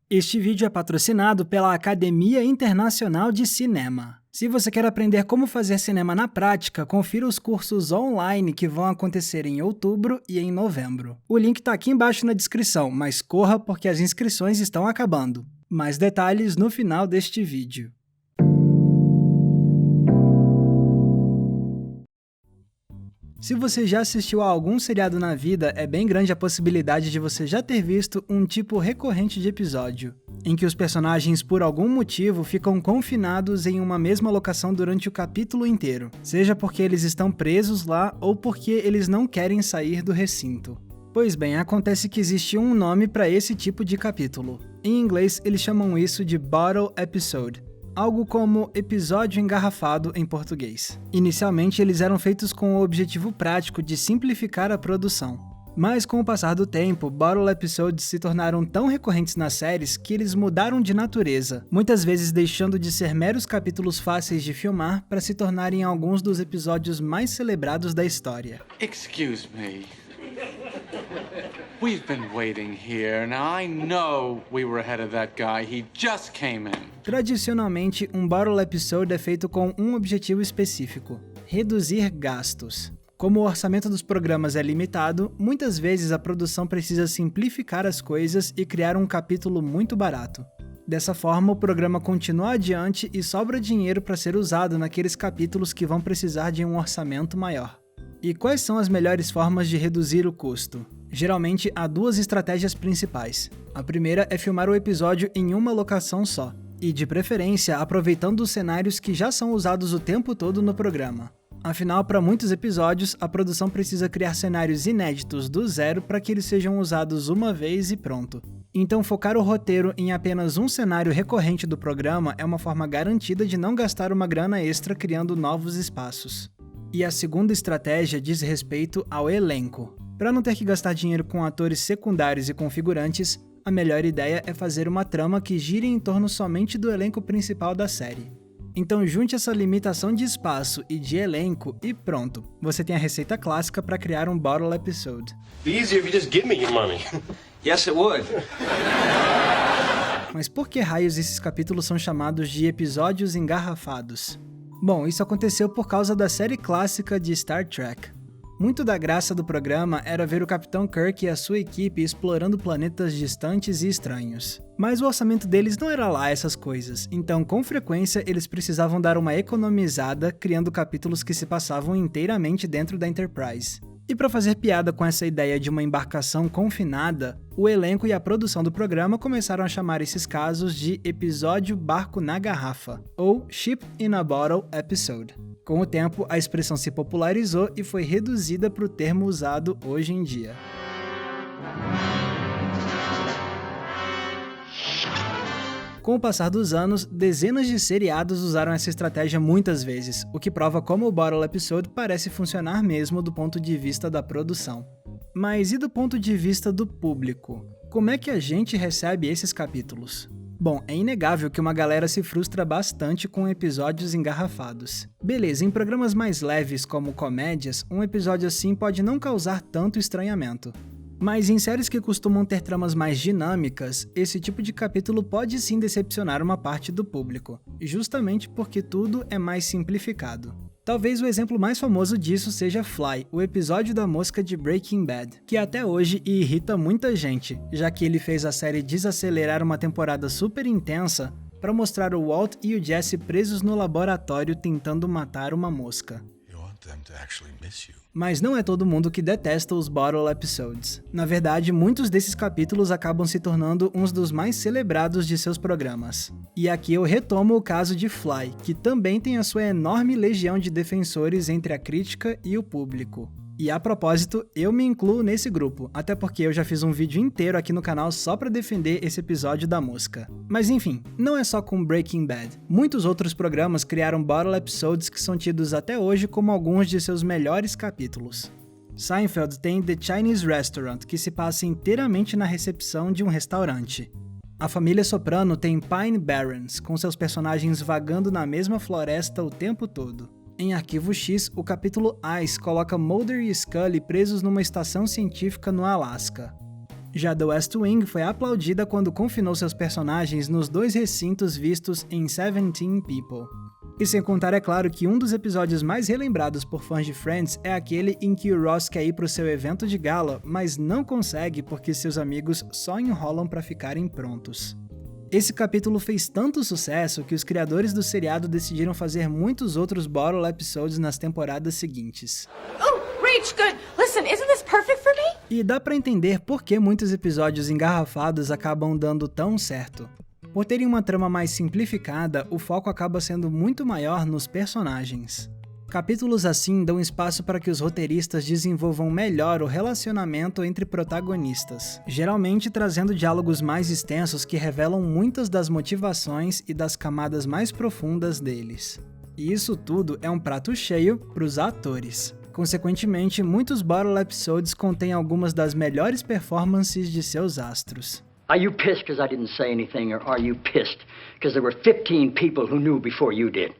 Este vídeo é patrocinado pela Academia Internacional de Cinema. Se você quer aprender como fazer cinema na prática, confira os cursos online que vão acontecer em outubro e em novembro. O link está aqui embaixo na descrição, mas corra porque as inscrições estão acabando. Mais detalhes no final deste vídeo. Se você já assistiu a algum seriado na vida, é bem grande a possibilidade de você já ter visto um tipo recorrente de episódio, em que os personagens, por algum motivo, ficam confinados em uma mesma locação durante o capítulo inteiro, seja porque eles estão presos lá ou porque eles não querem sair do recinto. Pois bem, acontece que existe um nome para esse tipo de capítulo. Em inglês, eles chamam isso de Bottle Episode. Algo como episódio engarrafado em português. Inicialmente, eles eram feitos com o objetivo prático de simplificar a produção. Mas com o passar do tempo, Bottle Episodes se tornaram tão recorrentes nas séries que eles mudaram de natureza, muitas vezes deixando de ser meros capítulos fáceis de filmar para se tornarem alguns dos episódios mais celebrados da história. Excuse me. We've been waiting here. Now I know we were ahead of that guy. He just came in. Tradicionalmente, um Bottle Episode é feito com um objetivo específico: reduzir gastos. Como o orçamento dos programas é limitado, muitas vezes a produção precisa simplificar as coisas e criar um capítulo muito barato. Dessa forma, o programa continua adiante e sobra dinheiro para ser usado naqueles capítulos que vão precisar de um orçamento maior. E quais são as melhores formas de reduzir o custo? Geralmente, há duas estratégias principais. A primeira é filmar o episódio em uma locação só, e de preferência aproveitando os cenários que já são usados o tempo todo no programa. Afinal, para muitos episódios, a produção precisa criar cenários inéditos do zero para que eles sejam usados uma vez e pronto. Então, focar o roteiro em apenas um cenário recorrente do programa é uma forma garantida de não gastar uma grana extra criando novos espaços. E a segunda estratégia diz respeito ao elenco. Para não ter que gastar dinheiro com atores secundários e com figurantes, a melhor ideia é fazer uma trama que gire em torno somente do elenco principal da série. Então junte essa limitação de espaço e de elenco e pronto, você tem a receita clássica para criar um Bottle Episode. It'd be easier if you just give me your money. Yes, it would. Mas por que raios esses capítulos são chamados de episódios engarrafados? Bom, isso aconteceu por causa da série clássica de Star Trek. Muito da graça do programa era ver o Capitão Kirk e a sua equipe explorando planetas distantes e estranhos. Mas o orçamento deles não era lá essas coisas, então com frequência eles precisavam dar uma economizada criando capítulos que se passavam inteiramente dentro da Enterprise. E para fazer piada com essa ideia de uma embarcação confinada, o elenco e a produção do programa começaram a chamar esses casos de episódio barco na garrafa, ou Ship in a Bottle Episode. Com o tempo, a expressão se popularizou e foi reduzida para o termo usado hoje em dia. Com o passar dos anos, dezenas de seriados usaram essa estratégia muitas vezes, o que prova como o Bottle Episode parece funcionar mesmo do ponto de vista da produção. Mas e do ponto de vista do público? Como é que a gente recebe esses capítulos? Bom, é inegável que uma galera se frustra bastante com episódios engarrafados. Beleza, em programas mais leves como comédias, um episódio assim pode não causar tanto estranhamento. Mas em séries que costumam ter tramas mais dinâmicas, esse tipo de capítulo pode sim decepcionar uma parte do público, justamente porque tudo é mais simplificado. Talvez o exemplo mais famoso disso seja Fly, o episódio da mosca de Breaking Bad, que até hoje irrita muita gente, já que ele fez a série desacelerar uma temporada super intensa para mostrar o Walt e o Jesse presos no laboratório tentando matar uma mosca. Mas não é todo mundo que detesta os Bottle Episodes. Na verdade, muitos desses capítulos acabam se tornando uns dos mais celebrados de seus programas. E aqui eu retomo o caso de Fly, que também tem a sua enorme legião de defensores entre a crítica e o público. E a propósito, eu me incluo nesse grupo, até porque eu já fiz um vídeo inteiro aqui no canal só pra defender esse episódio da mosca. Mas enfim, não é só com Breaking Bad. Muitos outros programas criaram Bottle Episodes que são tidos até hoje como alguns de seus melhores capítulos. Seinfeld tem The Chinese Restaurant, que se passa inteiramente na recepção de um restaurante. A família Soprano tem Pine Barrens, com seus personagens vagando na mesma floresta o tempo todo. Em Arquivo X, o capítulo Ice coloca Mulder e Scully presos numa estação científica no Alasca. Já The West Wing foi aplaudida quando confinou seus personagens nos 2 recintos vistos em 17 People. E sem contar, é claro, que um dos episódios mais relembrados por fãs de Friends é aquele em que o Ross quer ir pro seu evento de gala, mas não consegue porque seus amigos só enrolam pra ficarem prontos. Esse capítulo fez tanto sucesso que os criadores do seriado decidiram fazer muitos outros bottle episodes nas temporadas seguintes. Good. Listen, isn't this perfect for me? E dá pra entender por que muitos episódios engarrafados acabam dando tão certo. Por terem uma trama mais simplificada, o foco acaba sendo muito maior nos personagens. Capítulos assim dão espaço para que os roteiristas desenvolvam melhor o relacionamento entre protagonistas, geralmente trazendo diálogos mais extensos que revelam muitas das motivações e das camadas mais profundas deles. E isso tudo é um prato cheio pros atores. Consequentemente, muitos bottle episodes contêm algumas das melhores performances de seus astros. Are you pissed because I didn't say anything, or are you pissed because there were 15 people who knew before you did?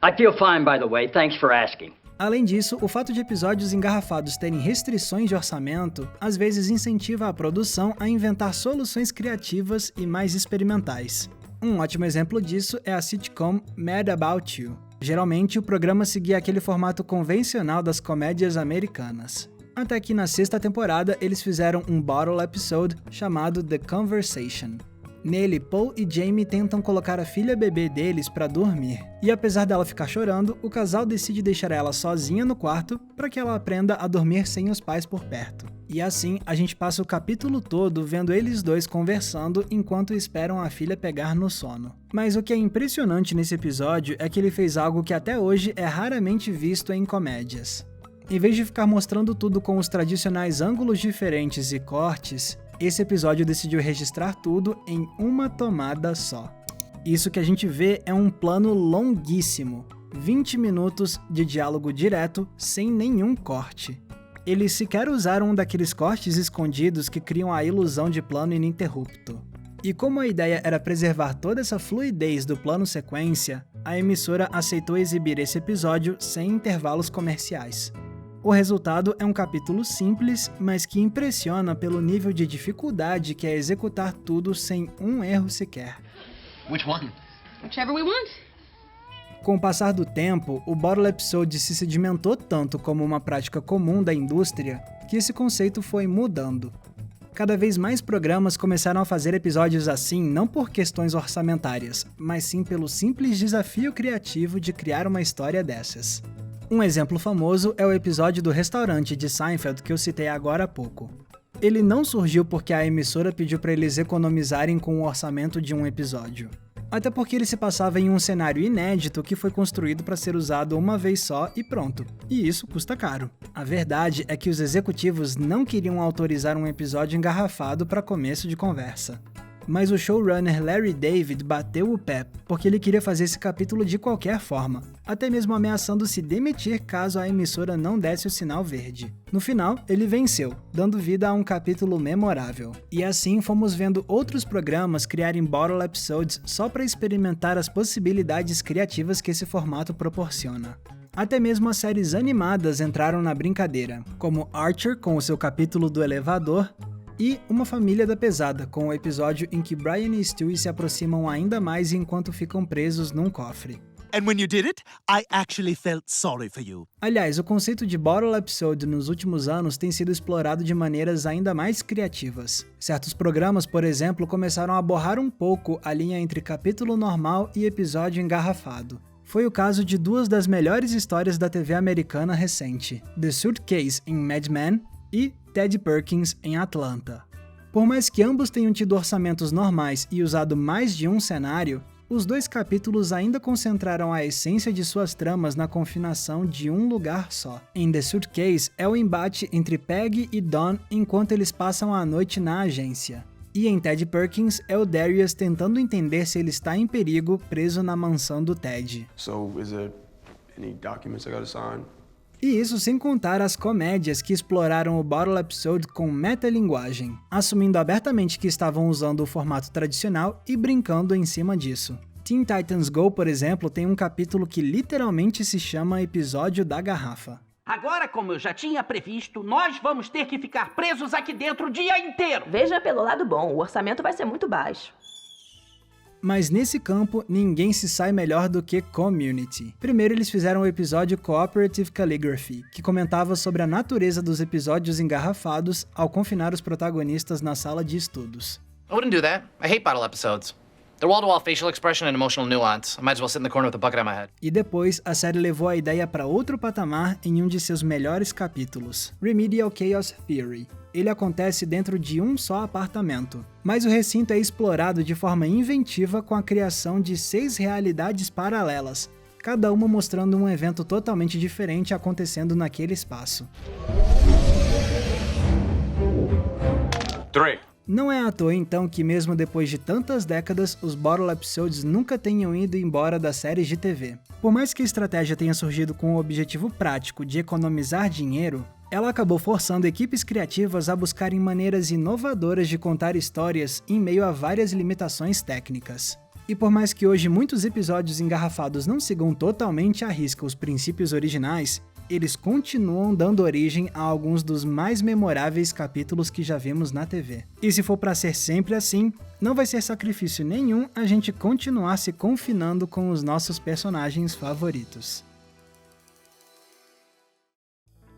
I feel fine, by the way. Thanks for asking. Além disso, o fato de episódios engarrafados terem restrições de orçamento, às vezes incentiva a produção a inventar soluções criativas e mais experimentais. Um ótimo exemplo disso é a sitcom Mad About You. Geralmente, o programa seguia aquele formato convencional das comédias americanas. Até que na 6ª temporada, eles fizeram um bottle episode chamado The Conversation. Nele, Paul e Jamie tentam colocar a filha bebê deles pra dormir. E apesar dela ficar chorando, o casal decide deixar ela sozinha no quarto para que ela aprenda a dormir sem os pais por perto. E assim, a gente passa o capítulo todo vendo eles dois conversando enquanto esperam a filha pegar no sono. Mas o que é impressionante nesse episódio é que ele fez algo que até hoje é raramente visto em comédias. Em vez de ficar mostrando tudo com os tradicionais ângulos diferentes e cortes, esse episódio decidiu registrar tudo em uma tomada só. Isso que a gente vê é um plano longuíssimo, 20 minutos de diálogo direto sem nenhum corte. Eles sequer usaram um daqueles cortes escondidos que criam a ilusão de plano ininterrupto. E como a ideia era preservar toda essa fluidez do plano sequência, a emissora aceitou exibir esse episódio sem intervalos comerciais. O resultado é um capítulo simples, mas que impressiona pelo nível de dificuldade que é executar tudo sem um erro sequer. Which one? Whichever we want. Com o passar do tempo, o bottle episode se sedimentou tanto como uma prática comum da indústria que esse conceito foi mudando. Cada vez mais programas começaram a fazer episódios assim não por questões orçamentárias, mas sim pelo simples desafio criativo de criar uma história dessas. Um exemplo famoso é o episódio do restaurante de Seinfeld que eu citei agora há pouco. Ele não surgiu porque a emissora pediu para eles economizarem com o orçamento de um episódio. Até porque ele se passava em um cenário inédito que foi construído para ser usado uma vez só e pronto. E isso custa caro. A verdade é que os executivos não queriam autorizar um episódio engarrafado para começo de conversa. Mas o showrunner Larry David bateu o pé, porque ele queria fazer esse capítulo de qualquer forma, até mesmo ameaçando se demitir caso a emissora não desse o sinal verde. No final, ele venceu, dando vida a um capítulo memorável. E assim fomos vendo outros programas criarem bottle episodes só para experimentar as possibilidades criativas que esse formato proporciona. Até mesmo as séries animadas entraram na brincadeira, como Archer com o seu capítulo do elevador, e Uma Família da Pesada, com o episódio em que Brian e Stewie se aproximam ainda mais enquanto ficam presos num cofre. And when you did it, I actually felt sorry for you. Aliás, o conceito de bottle episode nos últimos anos tem sido explorado de maneiras ainda mais criativas. Certos programas, por exemplo, começaram a borrar um pouco a linha entre capítulo normal e episódio engarrafado. Foi o caso de duas das melhores histórias da TV americana recente, The Suitcase em Mad Men e Ted Perkins em Atlanta. Por mais que ambos tenham tido orçamentos normais e usado mais de um cenário, os dois capítulos ainda concentraram a essência de suas tramas na confinação de um lugar só. Em The Suitcase é o embate entre Peggy e Don enquanto eles passam a noite na agência. E em Ted Perkins é o Darius tentando entender se ele está em perigo preso na mansão do Ted. So, is there any documents I gotta sign? E isso sem contar as comédias que exploraram o bottle episode com metalinguagem, assumindo abertamente que estavam usando o formato tradicional e brincando em cima disso. Teen Titans Go, por exemplo, tem um capítulo que literalmente se chama Episódio da Garrafa. Agora, como eu já tinha previsto, nós vamos ter que ficar presos aqui dentro o dia inteiro. Veja pelo lado bom, o orçamento vai ser muito baixo. Mas nesse campo, ninguém se sai melhor do que Community. Primeiro eles fizeram o episódio Cooperative Calligraphy, que comentava sobre a natureza dos episódios engarrafados ao confinar os protagonistas na sala de estudos. I wouldn't do that. I hate bottle episodes. They're wall-to-wall facial expression and emotional nuance. I might as well sit in the corner with a bucket on my head. E depois, a série levou a ideia para outro patamar em um de seus melhores capítulos, Remedial Chaos Theory. Ele acontece dentro de um só apartamento, mas o recinto é explorado de forma inventiva com a criação de 6 realidades paralelas, cada uma mostrando um evento totalmente diferente acontecendo naquele espaço. 3. Não é à toa então que mesmo depois de tantas décadas, os Bottle Episodes nunca tenham ido embora das séries de TV. Por mais que a estratégia tenha surgido com o objetivo prático de economizar dinheiro, ela acabou forçando equipes criativas a buscarem maneiras inovadoras de contar histórias em meio a várias limitações técnicas. E por mais que hoje muitos episódios engarrafados não sigam totalmente à risca os princípios originais, eles continuam dando origem a alguns dos mais memoráveis capítulos que já vimos na TV. E se for pra ser sempre assim, não vai ser sacrifício nenhum a gente continuar se confinando com os nossos personagens favoritos.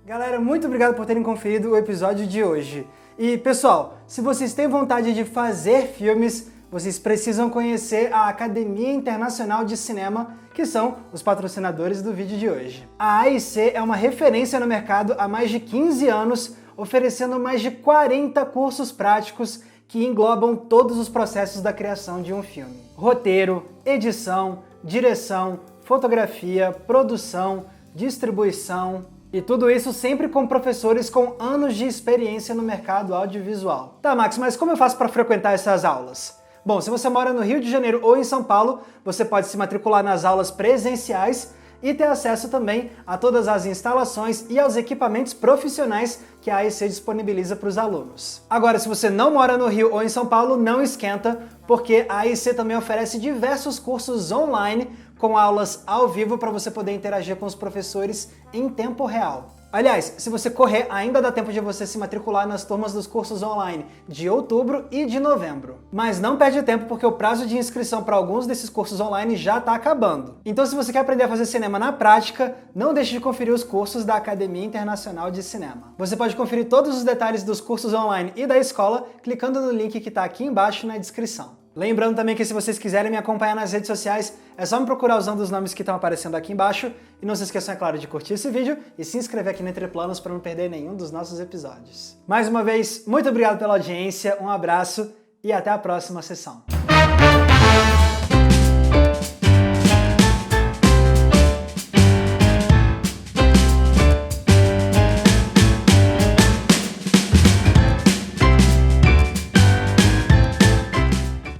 Galera, muito obrigado por terem conferido o episódio de hoje. E pessoal, se vocês têm vontade de fazer filmes, vocês precisam conhecer a Academia Internacional de Cinema, que são os patrocinadores do vídeo de hoje. A AIC é uma referência no mercado há mais de 15 anos, oferecendo mais de 40 cursos práticos que englobam todos os processos da criação de um filme. Roteiro, edição, direção, fotografia, produção, distribuição, e tudo isso sempre com professores com anos de experiência no mercado audiovisual. Tá, Max, mas como eu faço para frequentar essas aulas? Bom, se você mora no Rio de Janeiro ou em São Paulo, você pode se matricular nas aulas presenciais e ter acesso também a todas as instalações e aos equipamentos profissionais que a AIC disponibiliza para os alunos. Agora, se você não mora no Rio ou em São Paulo, não esquenta, porque a AIC também oferece diversos cursos online com aulas ao vivo para você poder interagir com os professores em tempo real. Aliás, se você correr, ainda dá tempo de você se matricular nas turmas dos cursos online de outubro e de novembro. Mas não perde tempo porque o prazo de inscrição para alguns desses cursos online já está acabando. Então, se você quer aprender a fazer cinema na prática, não deixe de conferir os cursos da Academia Internacional de Cinema. Você pode conferir todos os detalhes dos cursos online e da escola clicando no link que está aqui embaixo na descrição. Lembrando também que se vocês quiserem me acompanhar nas redes sociais, é só me procurar usando os nomes que estão aparecendo aqui embaixo. E não se esqueçam, é claro, de curtir esse vídeo e se inscrever aqui no Entre Planos para não perder nenhum dos nossos episódios. Mais uma vez, muito obrigado pela audiência, um abraço e até a próxima sessão.